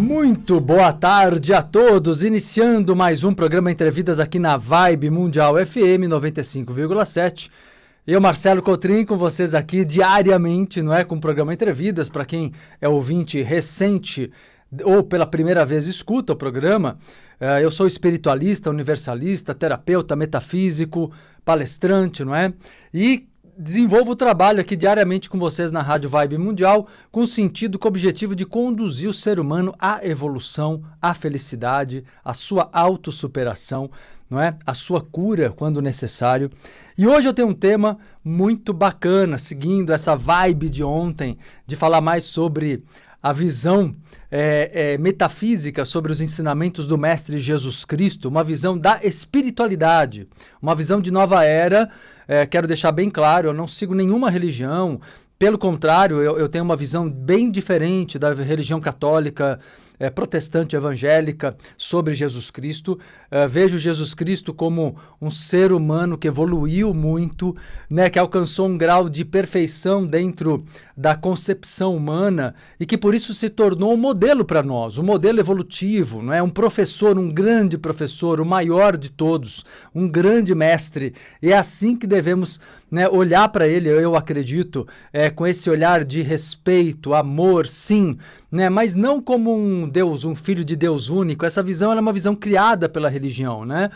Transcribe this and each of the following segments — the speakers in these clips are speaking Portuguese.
Muito boa tarde a todos, iniciando mais um programa Entrevidas aqui na Vibe Mundial FM 95,7. Eu, Marcelo Cotrim, com vocês aqui diariamente, não é? Com o programa Entrevidas, para quem é ouvinte recente ou pela primeira vez escuta o programa. Eu sou espiritualista, universalista, terapeuta, metafísico, palestrante, não é? E desenvolvo o trabalho aqui diariamente com vocês na Rádio Vibe Mundial, com o sentido, com o objetivo de conduzir o ser humano à evolução, à felicidade, à sua autossuperação, não é? A sua cura quando necessário. E hoje eu tenho um tema muito bacana, seguindo essa vibe de ontem, de falar mais sobre a visão metafísica, sobre os ensinamentos do Mestre Jesus Cristo, uma visão da espiritualidade, uma visão de nova era. Quero deixar bem claro, eu não sigo nenhuma religião, pelo contrário, eu tenho uma visão bem diferente da religião católica, protestante, evangélica, sobre Jesus Cristo. Vejo Jesus Cristo como um ser humano que evoluiu muito, né, que alcançou um grau de perfeição dentro da concepção humana e que por isso se tornou um modelo para nós, um modelo evolutivo, não é? Um professor, um grande professor, o maior de todos, um grande mestre. E é assim que devemos, né, olhar para ele, eu acredito, com esse olhar de respeito, amor, sim, né, mas não como um Deus, um filho de Deus único. Essa visão ela é uma visão criada pela religião, né?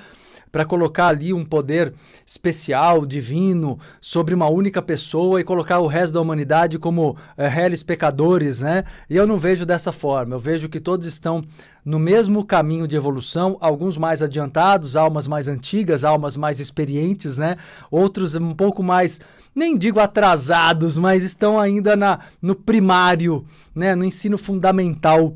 Para colocar ali um poder especial, divino, sobre uma única pessoa e colocar o resto da humanidade como réis pecadores, né? E eu não vejo dessa forma. Eu vejo que todos estão no mesmo caminho de evolução, alguns mais adiantados, almas mais antigas, almas mais experientes, né? Outros um pouco mais, nem digo atrasados, mas estão ainda no primário, né? No ensino fundamental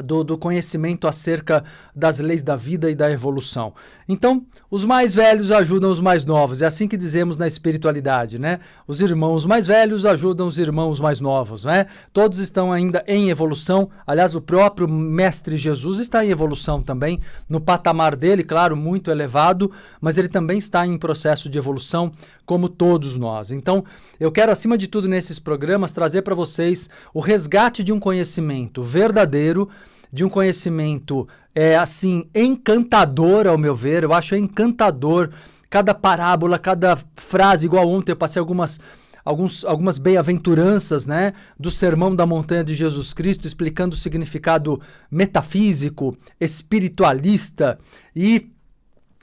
do conhecimento acerca das leis da vida e da evolução. Então, os mais velhos ajudam os mais novos, é assim que dizemos na espiritualidade, né? Os irmãos mais velhos ajudam os irmãos mais novos, né? Todos estão ainda em evolução. Aliás, o próprio Mestre Jesus está em evolução também, no patamar dele, claro, muito elevado, mas ele também está em processo de evolução, como todos nós. Então, eu quero, acima de tudo, nesses programas, trazer para vocês o resgate de um conhecimento verdadeiro, de um conhecimento, assim, encantador, ao meu ver. Eu acho encantador cada parábola, cada frase, igual ontem eu passei algumas bem-aventuranças, né, do Sermão da Montanha de Jesus Cristo, explicando o significado metafísico, espiritualista, e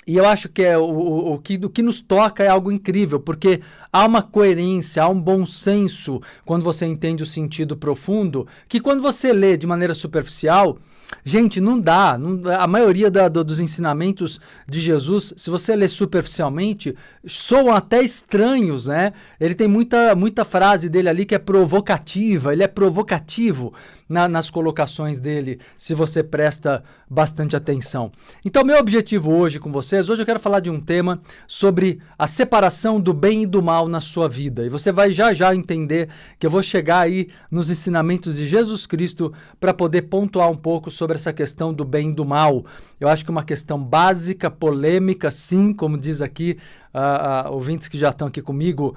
eu acho que o que nos toca é algo incrível, porque há uma coerência, há um bom senso quando você entende o sentido profundo, que quando você lê de maneira superficial, gente, não dá. A maioria dos ensinamentos de Jesus, se você lê superficialmente, soam até estranhos, né? Ele tem muita frase dele ali que é provocativa, ele é provocativo nas colocações dele, se você presta bastante atenção. Então, meu objetivo hoje com vocês, hoje eu quero falar de um tema sobre a separação do bem e do mal na sua vida. E você vai já entender que eu vou chegar aí nos ensinamentos de Jesus Cristo para poder pontuar um pouco sobre essa questão do bem e do mal. Eu acho que é uma questão básica, polêmica, sim, como diz aqui, ouvintes que já estão aqui comigo,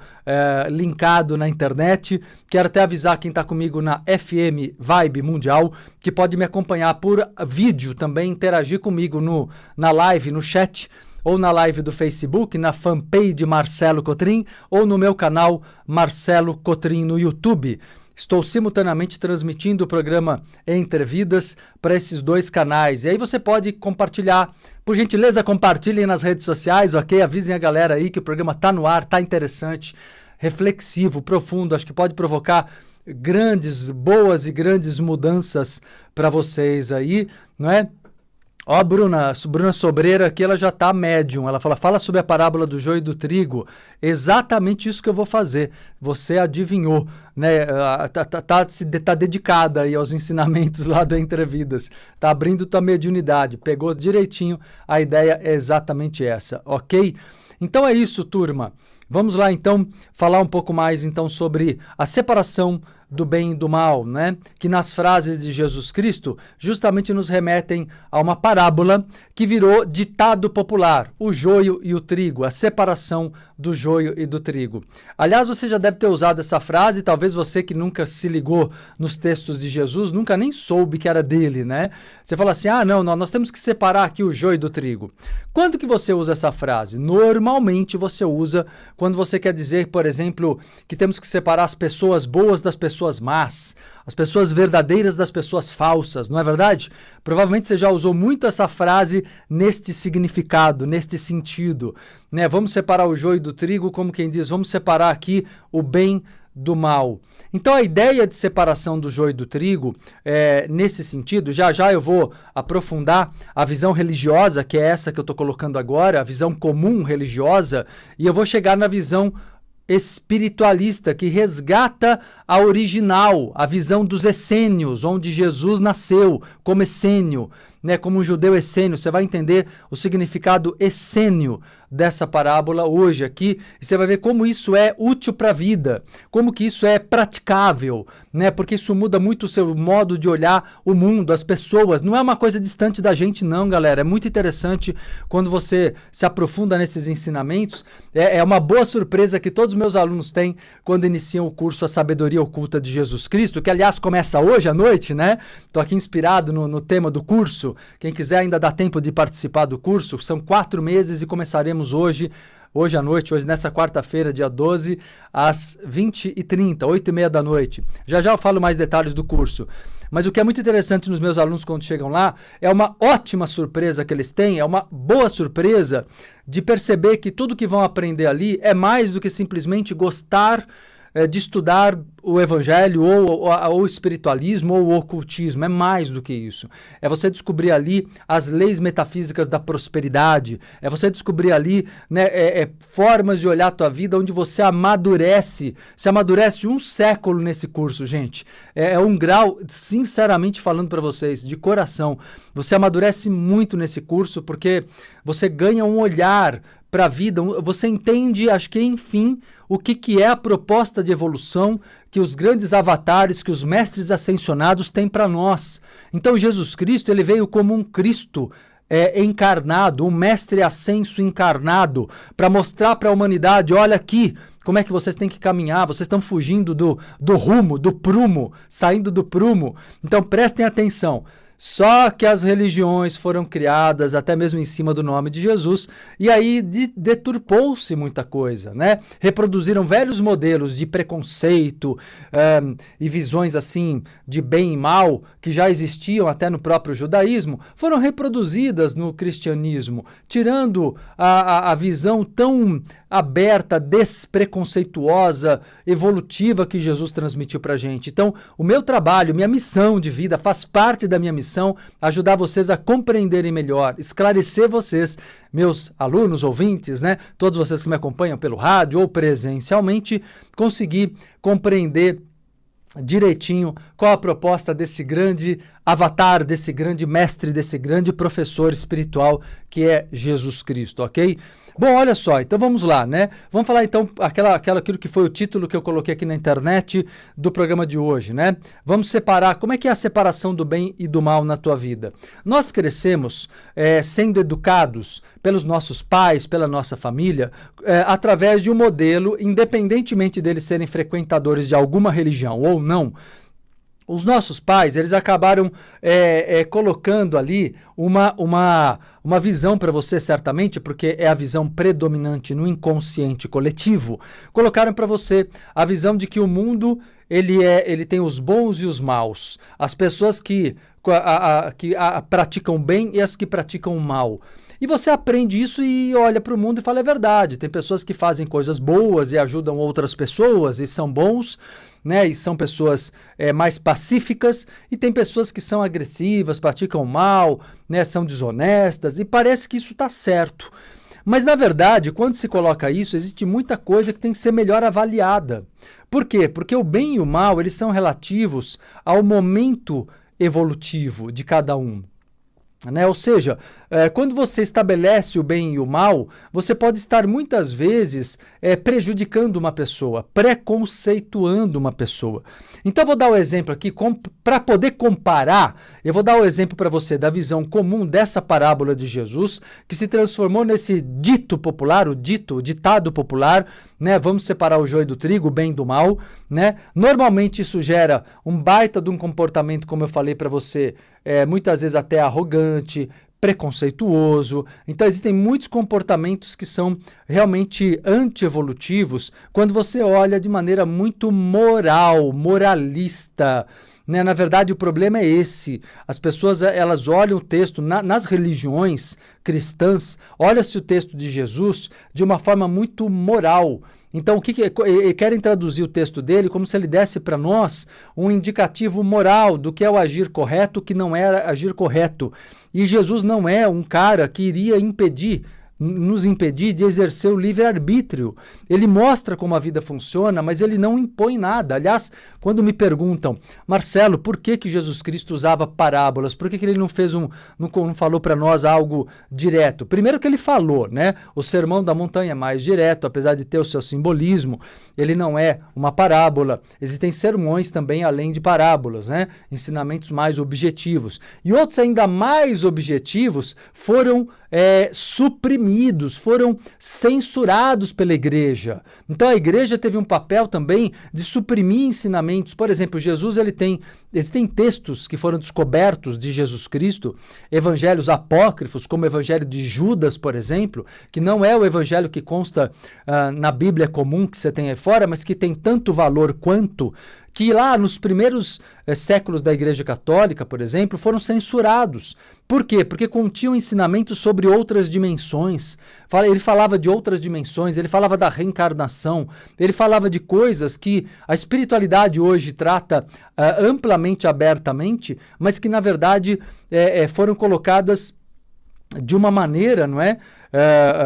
linkado na internet. Quero até avisar quem está comigo na FM Vibe Mundial, que pode me acompanhar por vídeo também, interagir comigo na live, no chat, ou na live do Facebook, na fanpage Marcelo Cotrim, ou no meu canal Marcelo Cotrim no YouTube. Estou simultaneamente transmitindo o programa Entrevidas para esses dois canais. E aí você pode compartilhar. Por gentileza, compartilhem nas redes sociais, ok? Avisem a galera aí que o programa está no ar, está interessante, reflexivo, profundo. Acho que pode provocar boas e grandes mudanças para vocês aí, não é? Ó, Bruna Sobreira aqui, ela já tá médium. Ela fala sobre a parábola do joio e do trigo. Exatamente isso que eu vou fazer. Você adivinhou, né? Tá dedicada aí aos ensinamentos lá do Entrevidas. Tá abrindo tua mediunidade. Pegou direitinho. A ideia é exatamente essa, ok? Então é isso, turma. Vamos lá, então, falar um pouco mais, então, sobre a separação do bem e do mal, né? Que nas frases de Jesus Cristo justamente nos remetem a uma parábola que virou ditado popular, o joio e o trigo, a separação do joio e do trigo. Aliás, você já deve ter usado essa frase, talvez você que nunca se ligou nos textos de Jesus, nunca nem soube que era dele, né? Você fala assim, não, nós temos que separar aqui o joio do trigo. Quando que você usa essa frase? Normalmente você usa quando você quer dizer, por exemplo, que temos que separar as pessoas boas das pessoas más, as pessoas verdadeiras das pessoas falsas, não é verdade? Provavelmente você já usou muito essa frase neste significado, neste sentido, né? Vamos separar o joio do trigo, como quem diz, vamos separar aqui o bem do mal. Então a ideia de separação do joio do trigo, nesse sentido, já eu vou aprofundar a visão religiosa, que é essa que eu estou colocando agora, a visão comum religiosa, e eu vou chegar na visão espiritualista, que resgata a original, a visão dos essênios, onde Jesus nasceu como essênio, né, como um judeu essênio. Você vai entender o significado essênio dessa parábola hoje aqui, e você vai ver como isso é útil para a vida, como que isso é praticável, né? Porque isso muda muito o seu modo de olhar o mundo, as pessoas. Não é uma coisa distante da gente, não, galera. É muito interessante quando você se aprofunda nesses ensinamentos. É uma boa surpresa que todos os meus alunos têm quando iniciam o curso A Sabedoria Oculta de Jesus Cristo, que aliás começa hoje à noite, né? Estou aqui inspirado no tema do curso. Quem quiser ainda dá tempo de participar do curso. São 4 meses e começaremos hoje à noite, hoje nessa quarta-feira, dia 12, às 20h30, 8h30 da noite. Já eu falo mais detalhes do curso. Mas o que é muito interessante nos meus alunos quando chegam lá, é uma ótima surpresa que eles têm, é uma boa surpresa de perceber que tudo que vão aprender ali é mais do que simplesmente gostar de estudar o evangelho ou o espiritualismo ou o ocultismo. É mais do que isso. É você descobrir ali as leis metafísicas da prosperidade, é você descobrir ali, né, formas de olhar a tua vida onde você amadurece, se amadurece 1 século nesse curso, gente. É um grau, sinceramente falando para vocês, de coração, você amadurece muito nesse curso porque você ganha um olhar para a vida, você entende, acho que enfim, o que é a proposta de evolução que os grandes avatares, que os mestres ascensionados têm para nós. Então Jesus Cristo, ele veio como um Cristo encarnado, um mestre ascenso encarnado, para mostrar para a humanidade, olha aqui, como é que vocês têm que caminhar, vocês estão fugindo do rumo, do prumo, saindo do prumo. Então prestem atenção. Só que as religiões foram criadas até mesmo em cima do nome de Jesus, e aí deturpou-se muita coisa, né? Reproduziram velhos modelos de preconceito e visões assim de bem e mal, que já existiam até no próprio judaísmo, foram reproduzidas no cristianismo, tirando a visão tão aberta, despreconceituosa, evolutiva que Jesus transmitiu para a gente. Então, o meu trabalho, minha missão de vida, faz parte da minha missão, ajudar vocês a compreenderem melhor, esclarecer vocês, meus alunos, ouvintes, né? Todos vocês que me acompanham pelo rádio ou presencialmente, conseguir compreender direitinho qual a proposta desse grande avatar, desse grande mestre, desse grande professor espiritual que é Jesus Cristo, ok? Bom, olha só, então vamos lá, né? Vamos falar então aquilo que foi o título que eu coloquei aqui na internet do programa de hoje, né? Vamos separar, como é que é a separação do bem e do mal na tua vida? Nós crescemos sendo educados pelos nossos pais, pela nossa família, através de um modelo, independentemente deles serem frequentadores de alguma religião ou não. Os nossos pais, eles acabaram colocando ali uma visão para você, certamente, porque é a visão predominante no inconsciente coletivo. Colocaram para você a visão de que o mundo ele tem os bons e os maus. As pessoas que praticam bem e as que praticam o mal. E você aprende isso e olha para o mundo e fala, é verdade, tem pessoas que fazem coisas boas e ajudam outras pessoas e são bons, né, e são pessoas mais pacíficas, e tem pessoas que são agressivas, praticam mal, né, são desonestas, e parece que isso está certo. Mas, na verdade, quando se coloca isso, existe muita coisa que tem que ser melhor avaliada. Por quê? Porque o bem e o mal, eles são relativos ao momento evolutivo de cada um. Né? Ou seja, quando você estabelece o bem e o mal, você pode estar muitas vezes prejudicando uma pessoa, preconceituando uma pessoa. Então, eu vou dar o exemplo aqui, para poder comparar, eu vou dar o exemplo para você da visão comum dessa parábola de Jesus, que se transformou nesse dito popular, o ditado popular, né? Vamos separar o joio do trigo, o bem do mal, né? Normalmente isso gera um baita de um comportamento, como eu falei para você, muitas vezes até arrogante, preconceituoso. Então existem muitos comportamentos que são realmente antievolutivos quando você olha de maneira muito moralista, né? Na verdade, o problema é esse. As pessoas, elas olham o texto, nas religiões cristãs, olha-se o texto de Jesus de uma forma muito moral. Então, o que querem traduzir o texto dele como se ele desse para nós um indicativo moral do que é o agir correto, o que não é agir correto. E Jesus não é um cara que iria nos impedir de exercer o livre-arbítrio. Ele mostra como a vida funciona, mas ele não impõe nada. Aliás, quando me perguntam, Marcelo, por que Jesus Cristo usava parábolas? Por que ele não falou para nós algo direto? Primeiro que ele falou, né? O Sermão da Montanha é mais direto, apesar de ter o seu simbolismo, ele não é uma parábola. Existem sermões também além de parábolas, né? Ensinamentos mais objetivos. E outros ainda mais objetivos foram suprimidos, foram censurados pela igreja. Então a igreja teve um papel também de suprimir ensinamentos. Por exemplo, existem textos que foram descobertos de Jesus Cristo, evangelhos apócrifos, como o evangelho de Judas, por exemplo, que não é o evangelho que consta na Bíblia comum que você tem aí fora, mas que tem tanto valor quanto, que lá nos primeiros séculos da Igreja Católica, por exemplo, foram censurados. Por quê? Porque continham ensinamentos sobre outras dimensões. Ele falava de outras dimensões, ele falava da reencarnação, ele falava de coisas que a espiritualidade hoje trata amplamente, abertamente, mas que, na verdade, foram colocadas de uma maneira, não é?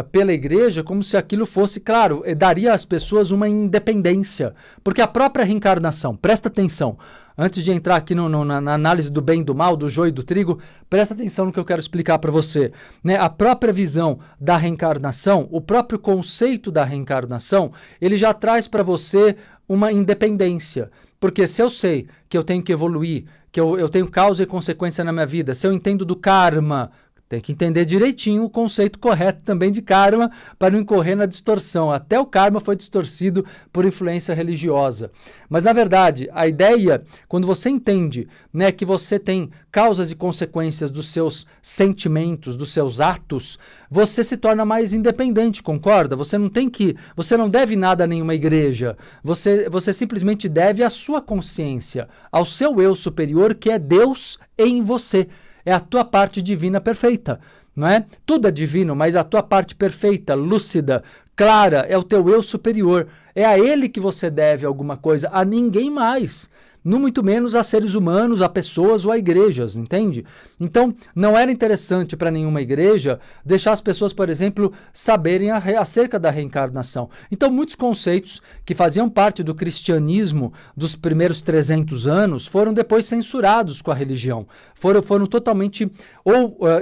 Pela igreja, como se aquilo fosse, claro, daria às pessoas uma independência, porque a própria reencarnação, presta atenção, antes de entrar aqui na análise do bem e do mal, do joio e do trigo, presta atenção no que eu quero explicar para você, né? A própria visão da reencarnação, o próprio conceito da reencarnação, ele já traz para você uma independência, porque se eu sei que eu tenho que evoluir, que eu tenho causa e consequência na minha vida, se eu entendo do karma, tem que entender direitinho o conceito correto também de karma para não incorrer na distorção. Até o karma foi distorcido por influência religiosa. Mas, na verdade, a ideia, quando você entende, né, que você tem causas e consequências dos seus sentimentos, dos seus atos, você se torna mais independente, concorda? Você não deve nada a nenhuma igreja. Você simplesmente deve à sua consciência, ao seu eu superior, que é Deus em você. É a tua parte divina perfeita, não é? Tudo é divino, mas a tua parte perfeita, lúcida, clara, é o teu eu superior. É a ele que você deve alguma coisa, a ninguém mais. No muito menos a seres humanos, a pessoas ou a igrejas, entende? Então, não era interessante para nenhuma igreja deixar as pessoas, por exemplo, saberem acerca da reencarnação. Então, muitos conceitos que faziam parte do cristianismo dos primeiros 300 anos foram depois censurados com a religião. Foram totalmente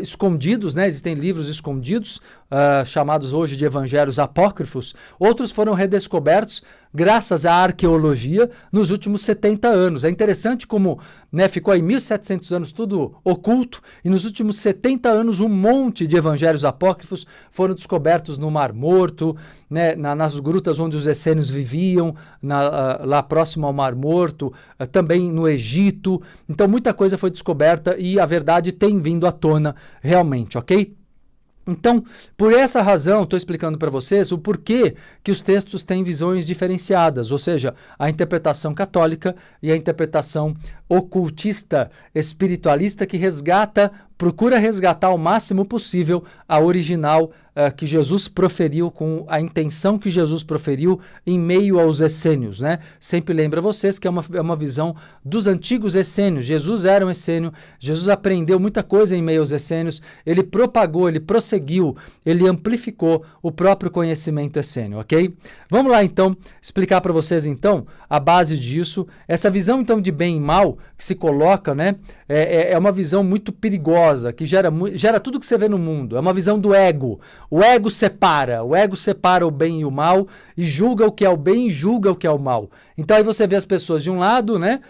escondidos, né? Existem livros escondidos, chamados hoje de evangelhos apócrifos. Outros foram redescobertos graças à arqueologia nos últimos 70 anos. É interessante como, né, ficou aí 1.700 anos tudo oculto e nos últimos 70 anos um monte de evangelhos apócrifos foram descobertos no Mar Morto, né, nas grutas onde os essênios viviam, lá próximo ao Mar Morto, também no Egito. Então muita coisa foi descoberta e a verdade tem vindo à tona realmente, ok? Então, por essa razão, estou explicando para vocês o porquê que os textos têm visões diferenciadas, ou seja, a interpretação católica e a interpretação ocultista, espiritualista, que procura resgatar ao máximo possível a original que Jesus proferiu, com a intenção que Jesus proferiu em meio aos essênios, né? Sempre lembra vocês que é uma visão dos antigos essênios. Jesus era um essênio, Jesus aprendeu muita coisa em meio aos essênios, ele propagou, ele prosseguiu, ele amplificou o próprio conhecimento essênio, ok? Vamos lá então explicar para vocês então a base disso. Essa visão então de bem e mal que se coloca, né, é uma visão muito perigosa. religiosa que gera tudo que você vê no mundo. É uma visão do ego. O ego separa o bem e o mal e julga o que é o bem e julga o que é o mal. Então aí você vê as pessoas de um lado, né,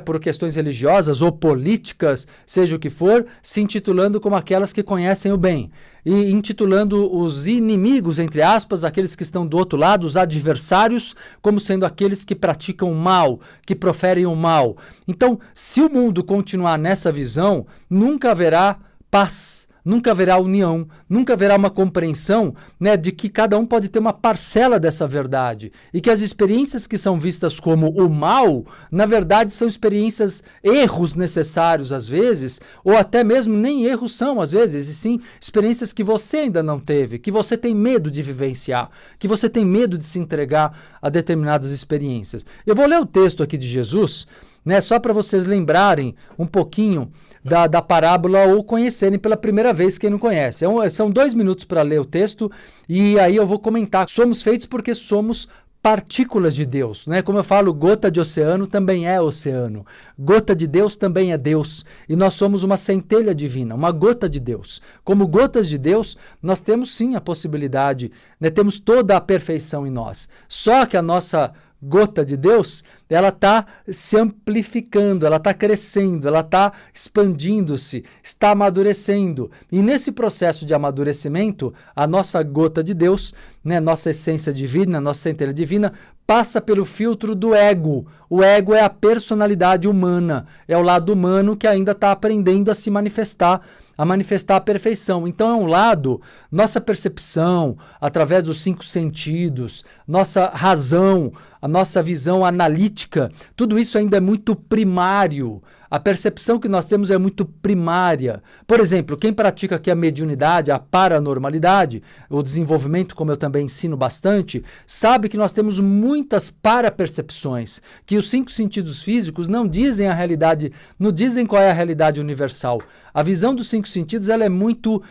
por questões religiosas ou políticas, seja o que for, se intitulando como aquelas que conhecem o bem. E intitulando os inimigos, entre aspas, aqueles que estão do outro lado, os adversários, como sendo aqueles que praticam o mal, que proferem o mal. Então, se o mundo continuar nessa visão, nunca haverá paz, nunca haverá união, nunca haverá uma compreensão, né, de que cada um pode ter uma parcela dessa verdade e que as experiências que são vistas como o mal, na verdade são experiências, erros necessários às vezes, ou até mesmo nem erros são às vezes, e sim experiências que você ainda não teve, que você tem medo de vivenciar, que você tem medo de se entregar a determinadas experiências. Eu vou ler o texto aqui de Jesus, né, só para vocês lembrarem um pouquinho da parábola ou conhecerem pela primeira vez quem não conhece. São 2 minutos para ler o texto e aí eu vou comentar. Somos feitos porque somos partículas de Deus, né? Como eu falo, gota de oceano também é oceano. Gota de Deus também é Deus. E nós somos uma centelha divina, uma gota de Deus. Como gotas de Deus, nós temos sim a possibilidade, né? Temos toda a perfeição em nós. Só que a nossa gota de Deus, ela está se amplificando, ela está crescendo, ela está expandindo-se, está amadurecendo. E nesse processo de amadurecimento, a nossa gota de Deus, né, nossa essência divina, nossa centelha divina, passa pelo filtro do ego. O ego é a personalidade humana, é o lado humano que ainda está aprendendo a se manifestar, a manifestar a perfeição. Então é um lado, nossa percepção, através dos 5 sentidos, nossa razão, a nossa visão analítica, tudo isso ainda é muito primário. A percepção que nós temos é muito primária. Por exemplo, quem pratica aqui a mediunidade, a paranormalidade, o desenvolvimento, como eu também ensino bastante, sabe que nós temos muitas parapercepções, que os 5 sentidos físicos não dizem a realidade, não dizem qual é a realidade universal. A visão dos 5 sentidos ela é muito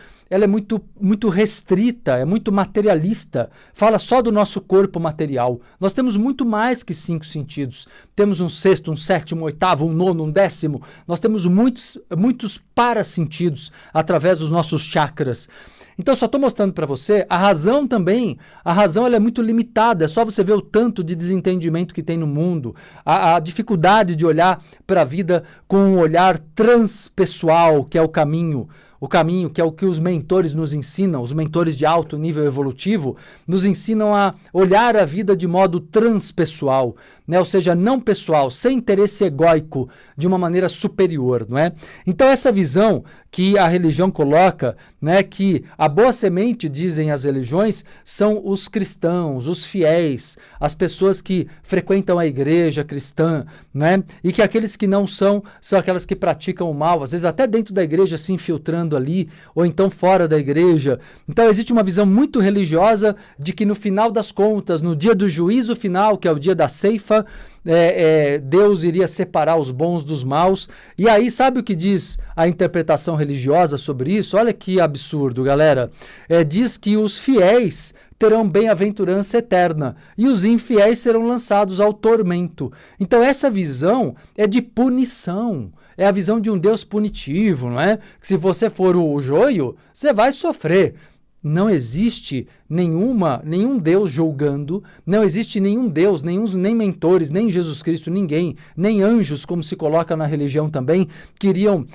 restrita, é muito materialista, fala só do nosso corpo material. Nós temos muito mais que 5 sentidos. Temos um 6º, um 7º, um 8º, um 9º, um 10º. Nós temos muitos parasentidos através dos nossos chakras. Então, só estou mostrando para você, a razão também, ela é muito limitada, é só você ver o tanto de desentendimento que tem no mundo, a dificuldade de olhar para a vida com um olhar transpessoal, que é o caminho que é o que os mentores nos ensinam, os mentores de alto nível evolutivo, nos ensinam a olhar a vida de modo transpessoal, né? Ou seja, não pessoal, sem interesse egóico, de uma maneira superior, não é? Então essa visão que a religião coloca, né, que a boa semente, dizem as religiões, são os cristãos, os fiéis, as pessoas que frequentam a igreja cristã, né, e que aqueles que não são aquelas que praticam o mal, às vezes até dentro da igreja se infiltrando ali, ou então fora da igreja. Então existe uma visão muito religiosa de que no final das contas, no dia do juízo final, que é o dia da ceifa, Deus iria separar os bons dos maus. E aí, sabe o que diz a interpretação religiosa sobre isso? Olha que absurdo, galera. Diz que os fiéis terão bem-aventurança eterna e os infiéis serão lançados ao tormento. Então essa visão é de punição. É a visão de um Deus punitivo, não é? Que se você for o joio, você vai sofrer. Não existe nenhum Deus julgando, não existe nenhum Deus, nem mentores, nem Jesus Cristo, ninguém, nem anjos, como se coloca na religião também, que iriam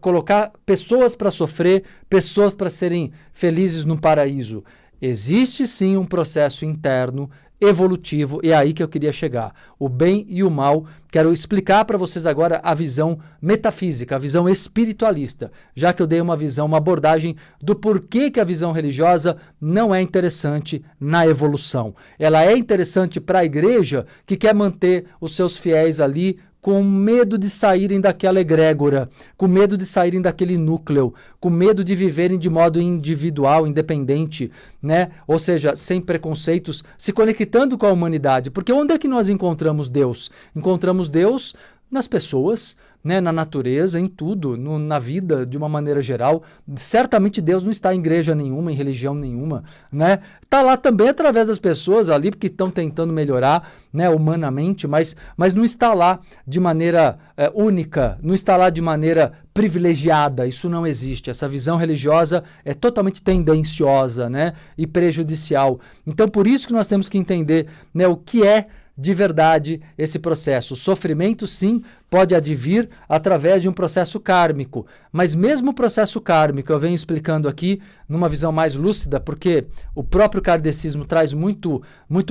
colocar pessoas para sofrer, pessoas para serem felizes no paraíso. Existe sim um processo interno, evolutivo, e é aí que eu queria chegar. O bem e o mal. Quero explicar para vocês agora a visão metafísica, a visão espiritualista, já que eu dei uma abordagem do porquê que a visão religiosa não é interessante na evolução. Ela é interessante para a igreja que quer manter os seus fiéis ali com medo de saírem daquela egrégora, com medo de saírem daquele núcleo, com medo de viverem de modo individual, independente, né? Ou seja, sem preconceitos, se conectando com a humanidade. Porque onde é que nós encontramos Deus? Encontramos Deus nas pessoas, né, na natureza, em tudo, na vida de uma maneira geral. Certamente Deus não está em igreja nenhuma, em religião nenhuma, né? Está lá também através das pessoas ali que estão tentando melhorar, né, humanamente, mas não está lá de maneira única, não está lá de maneira privilegiada. Isso não existe. Essa visão religiosa é totalmente tendenciosa, né, e prejudicial. Então, por isso que nós temos que entender, né, o que é de verdade esse processo. O sofrimento, sim, pode advir através de um processo kármico, mas mesmo o processo kármico, eu venho explicando aqui numa visão mais lúcida, porque o próprio kardecismo traz muito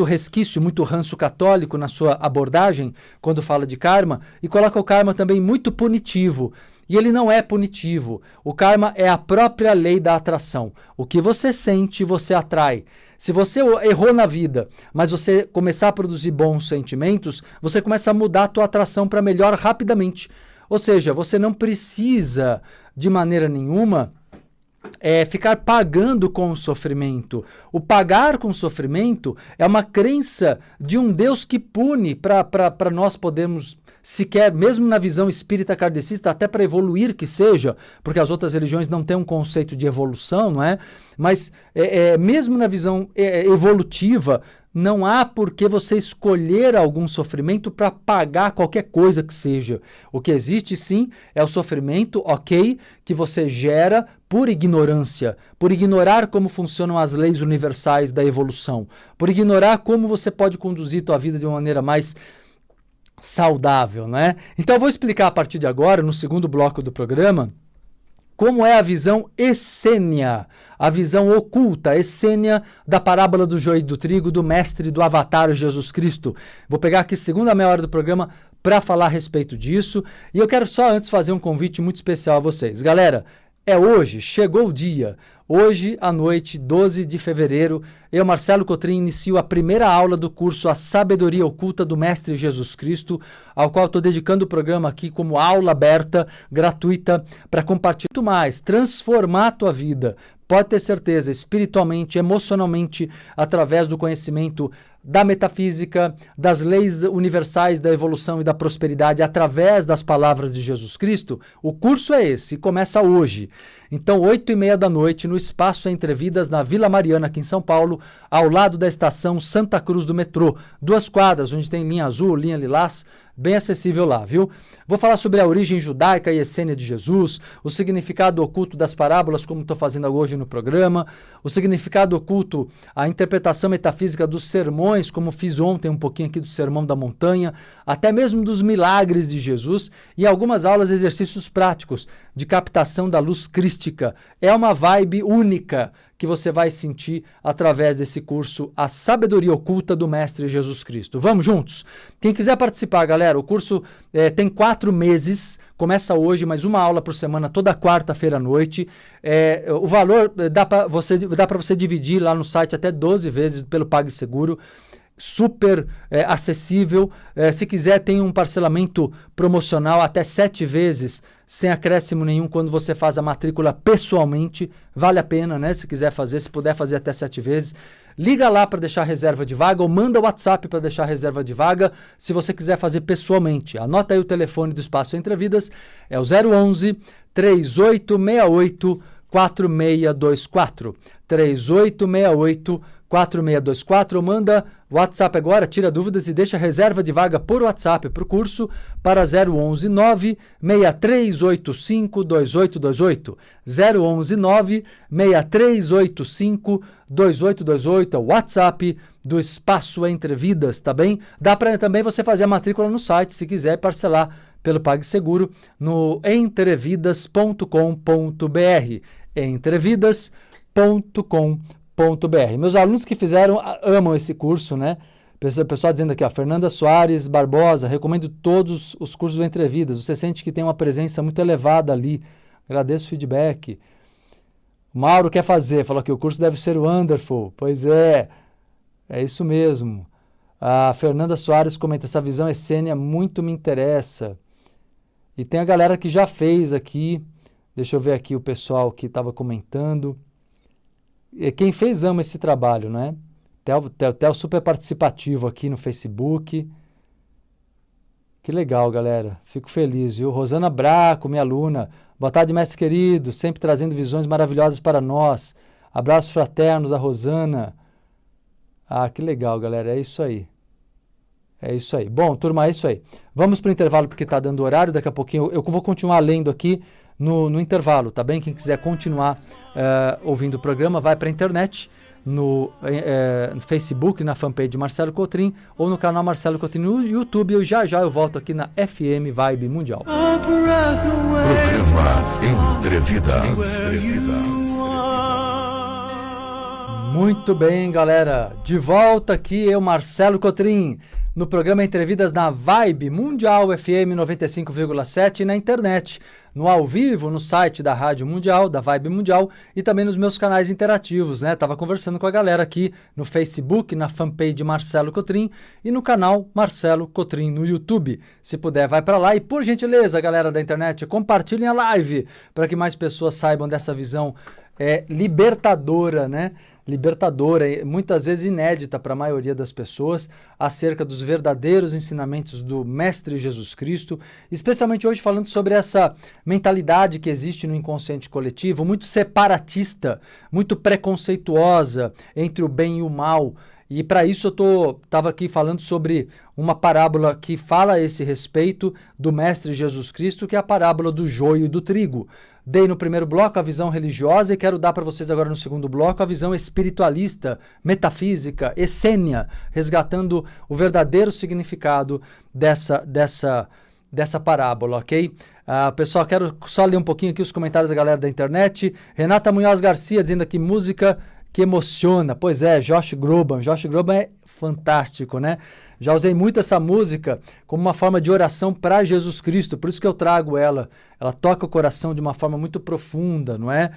resquício, muito ranço católico na sua abordagem, quando fala de karma, e coloca o karma também muito punitivo. E ele não é punitivo. O karma é a própria lei da atração. O que você sente, você atrai. Se você errou na vida, mas você começar a produzir bons sentimentos, você começa a mudar a tua atração para melhor rapidamente. Ou seja, você não precisa, de maneira nenhuma, ficar pagando com o sofrimento. O pagar com o sofrimento é uma crença de um Deus que pune para nós podermos sequer, mesmo na visão espírita kardecista, até para evoluir que seja, porque as outras religiões não têm um conceito de evolução, não é? Mas mesmo na visão evolutiva, não há por que você escolher algum sofrimento para pagar qualquer coisa que seja. O que existe, sim, é o sofrimento, ok, que você gera por ignorância, por ignorar como funcionam as leis universais da evolução, por ignorar como você pode conduzir tua vida de uma maneira mais saudável, né? Então eu vou explicar a partir de agora, no segundo bloco do programa, como é a visão essênia, a visão oculta, essênia da parábola do joio e do trigo, do mestre do avatar Jesus Cristo. Vou pegar aqui a segunda meia hora do programa para falar a respeito disso. E eu quero só antes fazer um convite muito especial a vocês. Galera, é hoje, chegou o dia. Hoje, à noite, 12 de fevereiro, eu, Marcelo Cotrim, inicio a primeira aula do curso A Sabedoria Oculta do Mestre Jesus Cristo, ao qual estou dedicando o programa aqui como aula aberta, gratuita, para compartilhar muito mais, transformar a tua vida. Pode ter certeza, espiritualmente, emocionalmente, através do conhecimento da metafísica, das leis universais da evolução e da prosperidade, através das palavras de Jesus Cristo. O curso é esse, e começa hoje. Então, 8h30 da noite, no Espaço Entre Vidas, na Vila Mariana, aqui em São Paulo, ao lado da estação Santa Cruz do metrô. 2 quadras, onde tem linha azul, linha lilás, bem acessível lá, viu? Vou falar sobre a origem judaica e essênia de Jesus, o significado oculto das parábolas, como estou fazendo hoje no programa, o significado oculto, a interpretação metafísica dos sermões, como fiz ontem um pouquinho aqui do Sermão da Montanha, até mesmo dos milagres de Jesus e algumas aulas e exercícios práticos de captação da luz crística. É uma vibe única que você vai sentir através desse curso A Sabedoria Oculta do Mestre Jesus Cristo. Vamos juntos? Quem quiser participar, galera, o curso tem 4 meses, começa hoje, mais uma aula por semana, toda quarta-feira à noite. O valor dá para você dividir lá no site até 12 vezes pelo PagSeguro. Super acessível. Se quiser, tem um parcelamento promocional até 7 vezes, sem acréscimo nenhum, quando você faz a matrícula pessoalmente. Vale a pena, né? Se quiser fazer, se puder fazer até 7 vezes. Liga lá para deixar reserva de vaga ou manda o WhatsApp para deixar reserva de vaga se você quiser fazer pessoalmente. Anota aí o telefone do Espaço Entre Vidas, é o 011 3868 4624. 3868 4624, ou manda WhatsApp agora, tira dúvidas e deixa reserva de vaga por WhatsApp para o curso para 011 96385 2828. 011 96385 2828 é o WhatsApp do Espaço Entre Vidas, tá bem? Dá para também você fazer a matrícula no site, se quiser parcelar pelo PagSeguro, no entrevidas.com.br. entrevidas.com.br. Meus alunos que fizeram amam esse curso, né? Pessoal dizendo aqui, ó, Fernanda Soares Barbosa, recomendo todos os cursos do Entrevidas. Você sente que tem uma presença muito elevada ali. Agradeço o feedback. Mauro quer fazer, falou que o curso deve ser wonderful. Pois é isso mesmo. A Fernanda Soares comenta, essa visão essênia muito me interessa. E tem a galera que já fez aqui. Deixa eu ver aqui o pessoal que estava comentando. Quem fez ama esse trabalho, né? Theo super participativo aqui no Facebook. Que legal, galera. Fico feliz, viu? Rosana Braco, minha aluna. Boa tarde, mestre querido. Sempre trazendo visões maravilhosas para nós. Abraços fraternos a Rosana. Ah, que legal, galera. É isso aí. É isso aí. Bom, turma, é isso aí. Vamos para o intervalo porque está dando horário. Daqui a pouquinho eu vou continuar lendo aqui no intervalo, tá bem? Quem quiser continuar ouvindo o programa, vai para a internet, no Facebook, na fanpage de Marcelo Cotrim, ou no canal Marcelo Cotrim no YouTube. Eu volto aqui na FM Vibe Mundial. Programa Entrevidas. Muito bem, galera. De volta aqui, eu, Marcelo Cotrim, no programa Entrevidas na Vibe Mundial FM 95,7 e na internet, no ao vivo, no site da Rádio Mundial, da Vibe Mundial, e também nos meus canais interativos, né? Tava conversando com a galera aqui no Facebook, na fanpage Marcelo Cotrim e no canal Marcelo Cotrim no YouTube. Se puder, vai para lá e, por gentileza, galera da internet, compartilhem a live para que mais pessoas saibam dessa visão libertadora, né? Libertadora, muitas vezes inédita para a maioria das pessoas, acerca dos verdadeiros ensinamentos do Mestre Jesus Cristo, especialmente hoje falando sobre essa mentalidade que existe no inconsciente coletivo, muito separatista, muito preconceituosa entre o bem e o mal. E para isso eu estava aqui falando sobre uma parábola que fala a esse respeito do Mestre Jesus Cristo, que é a parábola do joio e do trigo. Dei no primeiro bloco a visão religiosa e quero dar para vocês agora no segundo bloco a visão espiritualista, metafísica, essênia, resgatando o verdadeiro significado dessa parábola, ok? Pessoal, quero só ler um pouquinho aqui os comentários da galera da internet. Renata Munhoz Garcia dizendo aqui, música que emociona. Pois é, Josh Groban. Josh Groban é fantástico, né? Já usei muito essa música como uma forma de oração para Jesus Cristo, por isso que eu trago ela. Ela toca o coração de uma forma muito profunda, não é?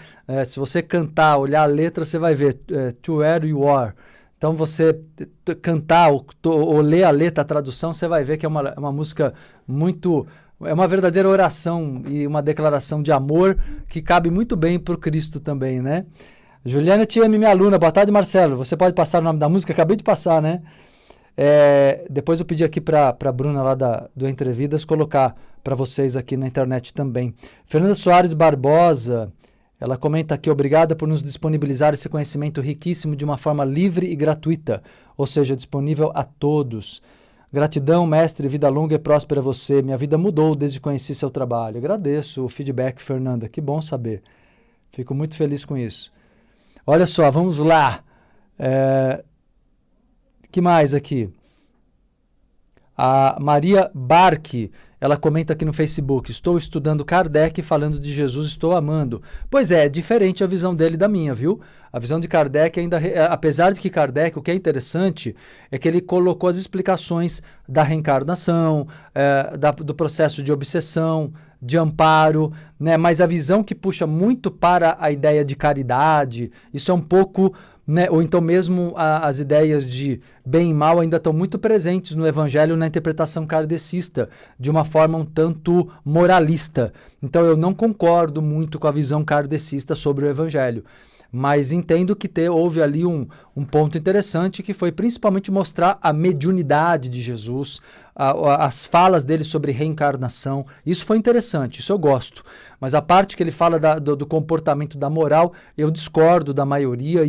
Se você cantar, olhar a letra, você vai ver To Where You Are. Então você cantar ou ler a letra, a tradução, você vai ver que é uma música muito... É uma verdadeira oração e uma declaração de amor que cabe muito bem para o Cristo também, né? Juliana TM, minha aluna. Boa tarde, Marcelo. Você pode passar o nome da música? Acabei de passar, né? Depois eu pedi aqui para a Bruna lá do Entrevidas colocar para vocês aqui na internet também. Fernanda Soares Barbosa, ela comenta aqui, obrigada por nos disponibilizar esse conhecimento riquíssimo de uma forma livre e gratuita, ou seja, disponível a todos. Gratidão, mestre, vida longa e próspera a você. Minha vida mudou desde que conheci seu trabalho. Agradeço o feedback, Fernanda, que bom saber. Fico muito feliz com isso. Olha só, vamos lá. Que mais aqui? A Maria Barque, ela comenta aqui no Facebook, estou estudando Kardec falando de Jesus, estou amando. Pois é diferente a visão dele da minha, viu? A visão de Kardec ainda, apesar de que Kardec, o que é interessante, é que ele colocou as explicações da reencarnação, do processo de obsessão, de amparo, né? Mas a visão que puxa muito para a ideia de caridade, isso é um pouco... Né? Ou então mesmo as ideias de bem e mal ainda estão muito presentes no Evangelho na interpretação kardecista, de uma forma um tanto moralista. Então eu não concordo muito com a visão kardecista sobre o Evangelho, mas entendo que houve ali um ponto interessante que foi principalmente mostrar a mediunidade de Jesus, as falas dele sobre reencarnação. Isso foi interessante, isso eu gosto. Mas a parte que ele fala do comportamento da moral, eu discordo da maioria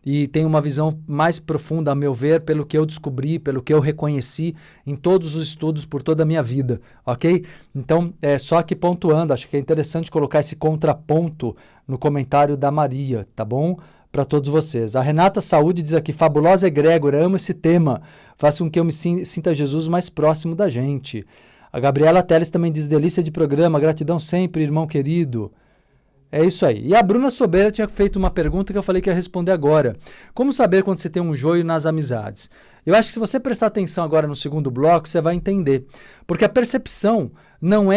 e tenho uma visão mais profunda, a meu ver, pelo que eu descobri, pelo que eu reconheci em todos os estudos por toda a minha vida, ok? Então, só que pontuando, acho que é interessante colocar esse contraponto no comentário da Maria, tá bom? Para todos vocês. A Renata Saúde diz aqui, fabulosa egrégora, amo esse tema, faça com que eu me sinta Jesus mais próximo da gente. A Gabriela Teles também diz, delícia de programa, gratidão sempre, irmão querido. É isso aí. E a Bruna Sobeira tinha feito uma pergunta que eu falei que ia responder agora. Como saber quando você tem um joio nas amizades? Eu acho que se você prestar atenção agora no segundo bloco, você vai entender. Porque a percepção não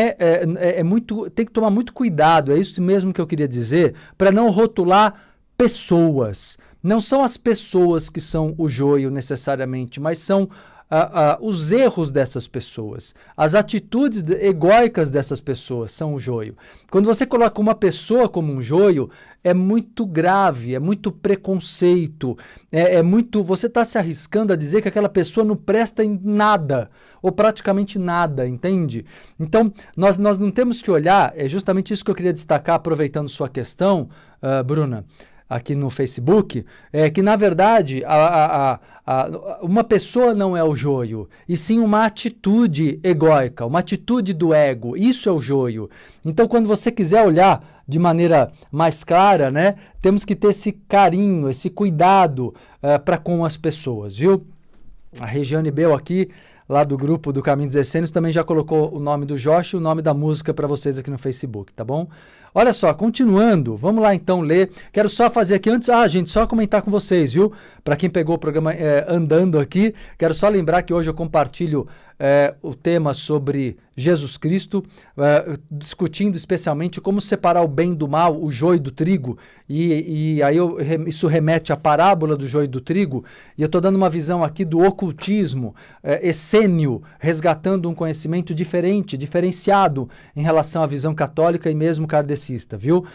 muito... Tem que tomar muito cuidado, é isso mesmo que eu queria dizer, para não rotular pessoas. Não são as pessoas que são o joio necessariamente, mas são os erros dessas pessoas, as atitudes egóicas dessas pessoas são o joio. Quando você coloca uma pessoa como um joio, é muito grave, é muito preconceito, você está se arriscando a dizer que aquela pessoa não presta em nada, ou praticamente nada, entende? Então, nós não temos que olhar, é justamente isso que eu queria destacar, aproveitando sua questão, Bruna, aqui no Facebook, que na verdade uma pessoa não é o joio, e sim uma atitude egóica, uma atitude do ego, isso é o joio. Então quando você quiser olhar de maneira mais clara, né, temos que ter esse carinho, esse cuidado para com as pessoas, viu? A Regiane Bel aqui, lá do grupo do Caminho dos Essênios, também já colocou o nome do Josh e o nome da música para vocês aqui no Facebook, tá bom? Olha só, continuando, vamos lá então ler. Quero só fazer aqui antes, gente, só comentar com vocês, viu? Para quem pegou o programa andando aqui, quero só lembrar que hoje eu compartilho o tema sobre Jesus Cristo, discutindo especialmente como separar o bem do mal, o joio do trigo, e aí isso remete à parábola do joio do trigo, e eu estou dando uma visão aqui do ocultismo essênio, resgatando um conhecimento diferente, diferenciado em relação à visão católica e mesmo kardecista, viu?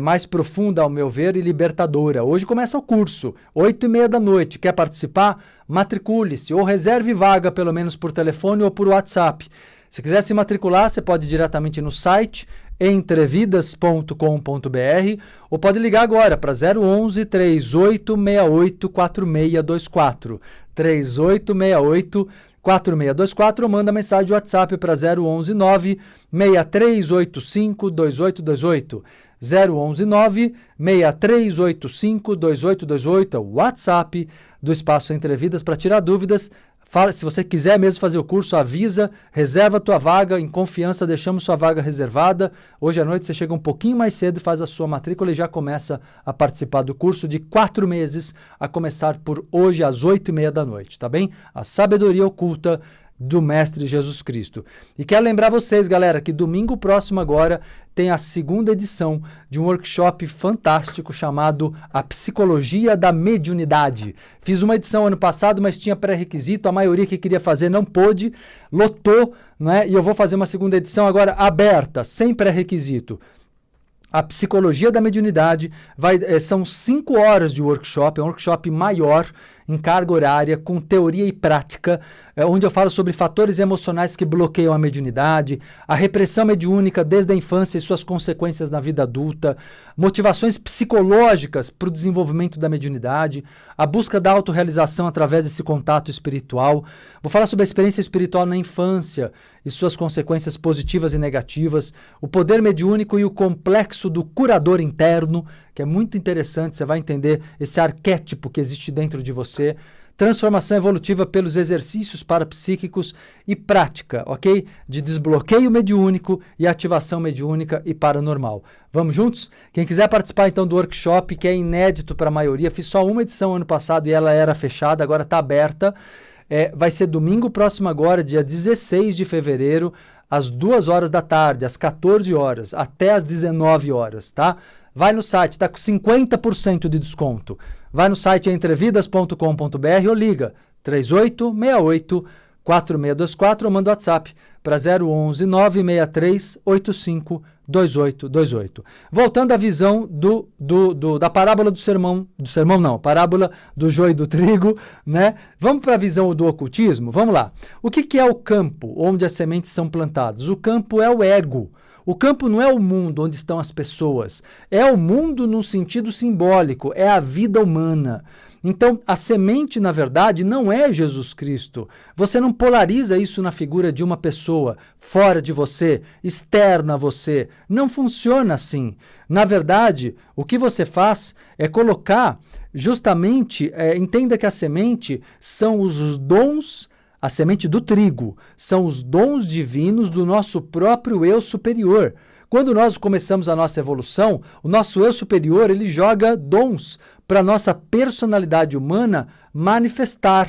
Mais profunda, ao meu ver, e libertadora. Hoje começa o curso, 8h30 da noite. Quer participar? Matricule-se ou reserve vaga, pelo menos por telefone ou por WhatsApp. Se quiser se matricular, você pode ir diretamente no site entrevidas.com.br ou pode ligar agora para 011 3868 4624. 3868 4624 ou manda mensagem de WhatsApp para 011 9 6385 2828. 011 9 6385 2828, o WhatsApp do Espaço Entrevidas para tirar dúvidas. Fala, se você quiser mesmo fazer o curso, avisa, reserva a tua vaga, em confiança deixamos sua vaga reservada. Hoje à noite você chega um pouquinho mais cedo, faz a sua matrícula e já começa a participar do curso de 4 meses, a começar por hoje às 8h30 da noite, tá bem? A sabedoria oculta do Mestre Jesus Cristo. E quero lembrar vocês, galera, que domingo próximo agora tem a segunda edição de um workshop fantástico chamado A Psicologia da Mediunidade. Fiz uma edição ano passado, mas tinha pré-requisito, a maioria que queria fazer não pôde, lotou, né? E eu vou fazer uma segunda edição agora aberta, sem pré-requisito. A Psicologia da Mediunidade são 5 horas de workshop, é um workshop maior, em carga horária, com teoria e prática, onde eu falo sobre fatores emocionais que bloqueiam a mediunidade, a repressão mediúnica desde a infância e suas consequências na vida adulta, motivações psicológicas para o desenvolvimento da mediunidade, a busca da autorrealização através desse contato espiritual. Vou falar sobre a experiência espiritual na infância e suas consequências positivas e negativas, o poder mediúnico e o complexo do curador interno, que é muito interessante, você vai entender esse arquétipo que existe dentro de você, transformação evolutiva pelos exercícios parapsíquicos e prática, ok? De desbloqueio mediúnico e ativação mediúnica e paranormal. Vamos juntos? Quem quiser participar então do workshop, que é inédito para a maioria, fiz só uma edição ano passado e ela era fechada, agora está aberta, vai ser domingo próximo agora, dia 16 de fevereiro, às 2 horas da tarde, às 14 horas, até às 19 horas, tá? Vai no site, está com 50% de desconto. Vai no site entrevidas.com.br ou liga 3868-4624 ou manda WhatsApp para 011 963 85 2828. Voltando à visão da parábola do sermão não, parábola do joio e do trigo, né? Vamos para a visão do ocultismo? Vamos lá. O que é o campo onde as sementes são plantadas? O campo é o ego. O campo não é o mundo onde estão as pessoas, é o mundo no sentido simbólico, é a vida humana. Então, a semente, na verdade, não é Jesus Cristo. Você não polariza isso na figura de uma pessoa fora de você, externa a você. Não funciona assim. Na verdade, o que você faz é colocar justamente, entenda que a semente são os dons. A semente do trigo são os dons divinos do nosso próprio eu superior. Quando nós começamos a nossa evolução, o nosso eu superior ele joga dons para a nossa personalidade humana manifestar,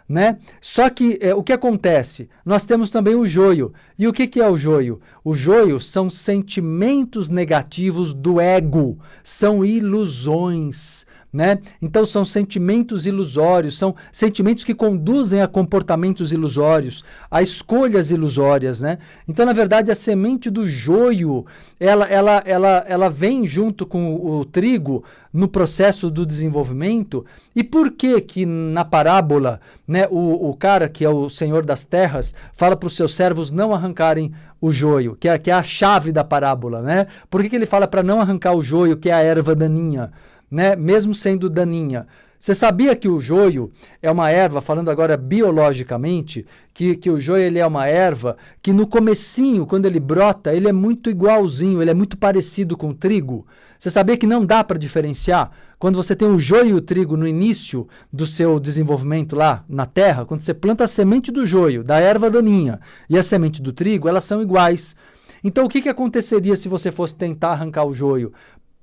né? Só que o que acontece? Nós temos também o joio. E o que é o joio? O joio são sentimentos negativos do ego, são ilusões. né? Então são sentimentos ilusórios, são sentimentos que conduzem a comportamentos ilusórios, a escolhas ilusórias, né? Então, na verdade, a semente do joio, ela vem junto com o trigo no processo do desenvolvimento. E por que que na parábola, né, o cara que é o senhor das terras fala para os seus servos não arrancarem o joio, que é a chave da parábola, né? Por que que ele fala para não arrancar o joio, que é a erva daninha, né? Mesmo sendo daninha. Você sabia que o joio é uma erva, falando agora biologicamente, que o joio ele é uma erva que no comecinho, quando ele brota, ele é muito igualzinho, ele é muito parecido com o trigo? Você sabia que não dá para diferenciar? Quando você tem o joio e o trigo no início do seu desenvolvimento lá na terra, quando você planta a semente do joio, da erva daninha, e a semente do trigo, elas são iguais. Então o que aconteceria se você fosse tentar arrancar o joio?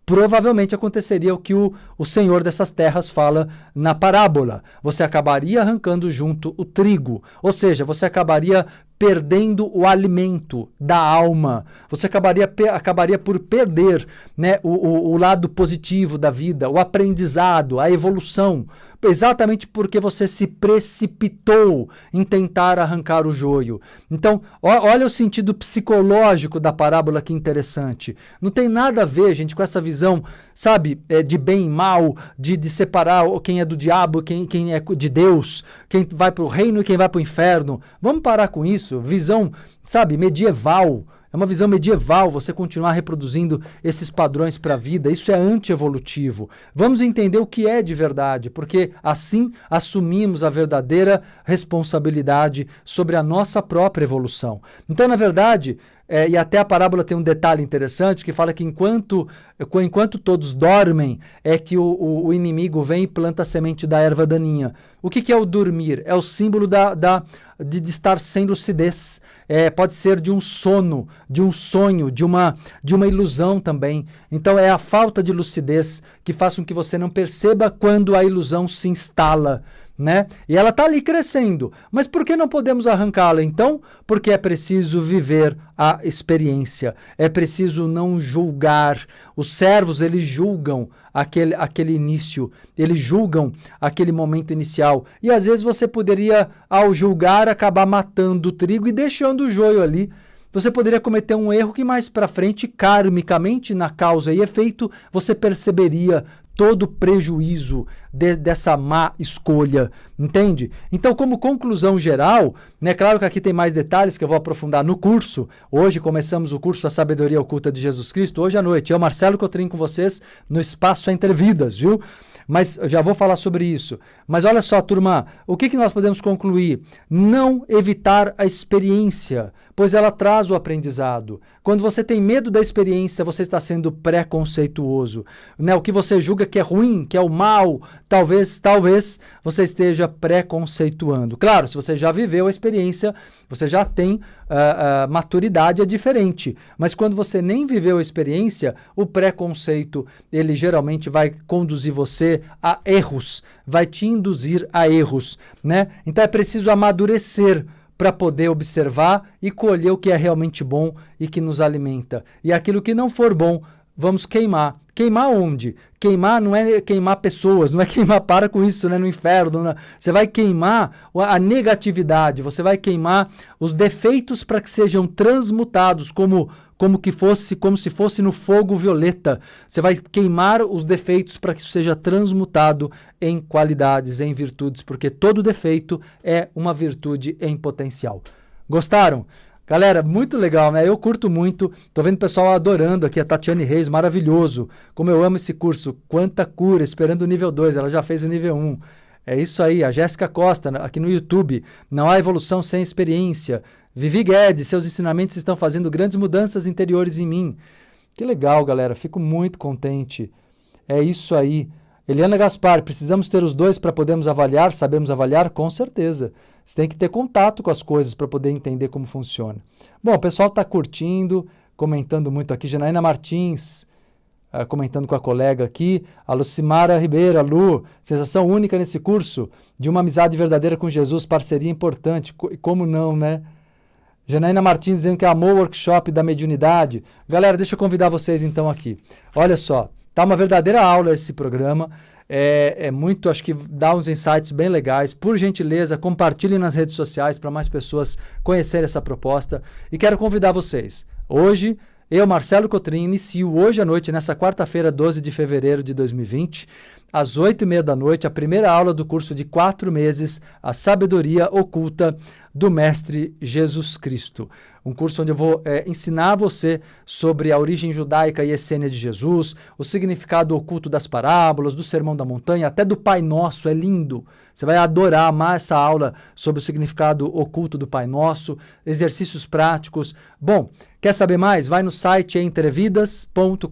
Provavelmente aconteceria o que o senhor dessas terras fala na parábola. Você acabaria arrancando junto o trigo, ou seja, você acabaria perdendo o alimento da alma. Você acabaria por perder, né, o lado positivo da vida, o aprendizado, a evolução, exatamente porque você se precipitou em tentar arrancar o joio. Então, olha o sentido psicológico da parábola, que interessante. Não tem nada a ver, gente, com essa visão, sabe, de bem e mal, de separar quem é do diabo, quem é de Deus, quem vai para o reino e quem vai para o inferno. Vamos parar com isso. Visão, sabe, medieval. É uma visão medieval você continuar reproduzindo esses padrões para a vida. Isso é antievolutivo. Vamos entender o que é de verdade, porque assim assumimos a verdadeira responsabilidade sobre a nossa própria evolução. Então, na verdade, e até a parábola tem um detalhe interessante que fala que enquanto todos dormem, é que o inimigo vem e planta a semente da erva daninha. O que é o dormir? É o símbolo de estar sem lucidez. Pode ser de um sono, de um sonho, de uma ilusão também. Então é a falta de lucidez que faz com que você não perceba quando a ilusão se instala, né? E ela está ali crescendo. Mas por que não podemos arrancá-la então? Porque é preciso viver a experiência. É preciso não julgar. Os servos, eles julgam aquele início. Eles julgam aquele momento inicial. E às vezes você poderia, ao julgar, acabar matando o trigo e deixando o joio ali. Você poderia cometer um erro que mais para frente, karmicamente, na causa e efeito, você perceberia todo o prejuízo dessa má escolha, entende? Então, como conclusão geral, né, claro que aqui tem mais detalhes que eu vou aprofundar no curso. Hoje começamos o curso A Sabedoria Oculta de Jesus Cristo, hoje à noite. Eu, Marcelo Cotrim, com vocês no Espaço Entre Vidas, viu? Mas eu já vou falar sobre isso. Mas olha só, turma, o que nós podemos concluir? Não evitar a experiência, pois ela traz o aprendizado. Quando você tem medo da experiência, você está sendo preconceituoso, né? O que você julga que é ruim, que é o mal, talvez você esteja preconceituando. Claro, se você já viveu a experiência, você já tem maturidade, é diferente. Mas quando você nem viveu a experiência, o preconceito, ele geralmente vai conduzir você a erros, vai te induzir a erros, né? Então é preciso amadurecer para poder observar e colher o que é realmente bom e que nos alimenta. E aquilo que não for bom, vamos queimar. Queimar onde? Queimar não é queimar pessoas, não é queimar, para com isso, né, no inferno. Não. Você vai queimar a negatividade, você vai queimar os defeitos para que sejam transmutados como se fosse no fogo violeta. Você vai queimar os defeitos para que isso seja transmutado em qualidades, em virtudes, porque todo defeito é uma virtude em potencial. Gostaram? Galera, muito legal, né? Eu curto muito. Tô vendo o pessoal adorando aqui, a Tatiane Reis, maravilhoso. Como eu amo esse curso. Quanta cura, esperando o nível 2. Ela já fez o nível 1. É isso aí. A Jéssica Costa, aqui no YouTube. Não há evolução sem experiência. Vivi Guedes, seus ensinamentos estão fazendo grandes mudanças interiores em mim. Que legal, galera. Fico muito contente. É isso aí. Eliana Gaspar, precisamos ter os dois para podermos avaliar? Sabemos avaliar? Com certeza. Você tem que ter contato com as coisas para poder entender como funciona. Bom, o pessoal está curtindo, comentando muito aqui. Janaína Martins, comentando com a colega aqui. A Lucimara Ribeiro, a Lu, sensação única nesse curso de uma amizade verdadeira com Jesus, parceria importante. Como não, né? Janaína Martins dizendo que amou o workshop da mediunidade. Galera, deixa eu convidar vocês então aqui. Olha só. Tá uma verdadeira aula esse programa. Acho que dá uns insights bem legais. Por gentileza, compartilhem nas redes sociais para mais pessoas conhecerem essa proposta. E quero convidar vocês. Hoje, eu, Marcelo Cotrim, inicio hoje à noite, nessa quarta-feira, 12 de fevereiro de 2020, às 8h30 da noite, a primeira aula do curso de 4 meses, A Sabedoria Oculta do Mestre Jesus Cristo. Um curso onde eu vou ensinar você sobre a origem judaica e essênia de Jesus, o significado oculto das parábolas, do Sermão da Montanha, até do Pai Nosso. É lindo. Você vai adorar, amar essa aula sobre o significado oculto do Pai Nosso, exercícios práticos. Bom, quer saber mais? Vai no site entrevidas.com.br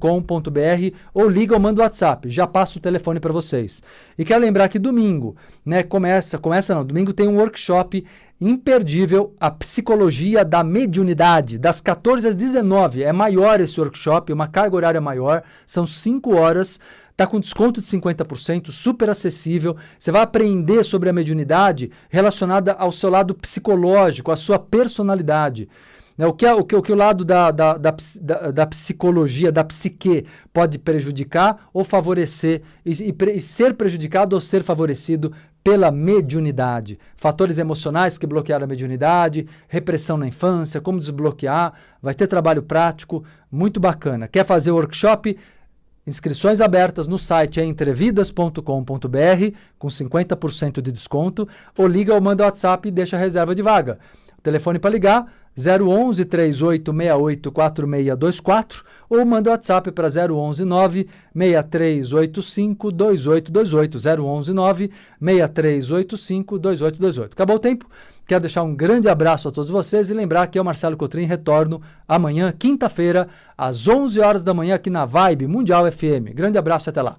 ou liga ou manda o WhatsApp. Já passo o telefone para vocês. E quero lembrar que domingo, domingo tem um workshop imperdível, a psicologia da mediunidade, das 14 às 19. É maior esse workshop, uma carga horária maior, são 5 horas, está com desconto de 50%, super acessível. Você vai aprender sobre a mediunidade relacionada ao seu lado psicológico, à sua personalidade. O que o lado da psicologia, da psique, pode prejudicar ou favorecer, e ser prejudicado ou ser favorecido pela mediunidade. Fatores emocionais que bloquearam a mediunidade, repressão na infância, como desbloquear. Vai ter trabalho prático, muito bacana. Quer fazer o workshop? Inscrições abertas no site entrevidas.com.br com 50% de desconto, ou liga ou manda WhatsApp e deixa a reserva de vaga. O telefone para ligar 011 3868 4624 ou manda o WhatsApp para 011 9 6385 2828 011 9 6385 2828. Acabou o tempo. Quero deixar um grande abraço a todos vocês e lembrar que eu, Marcelo Cotrim, retorno amanhã, quinta-feira, às 11 horas da manhã aqui na Vibe Mundial FM. Grande abraço e até lá.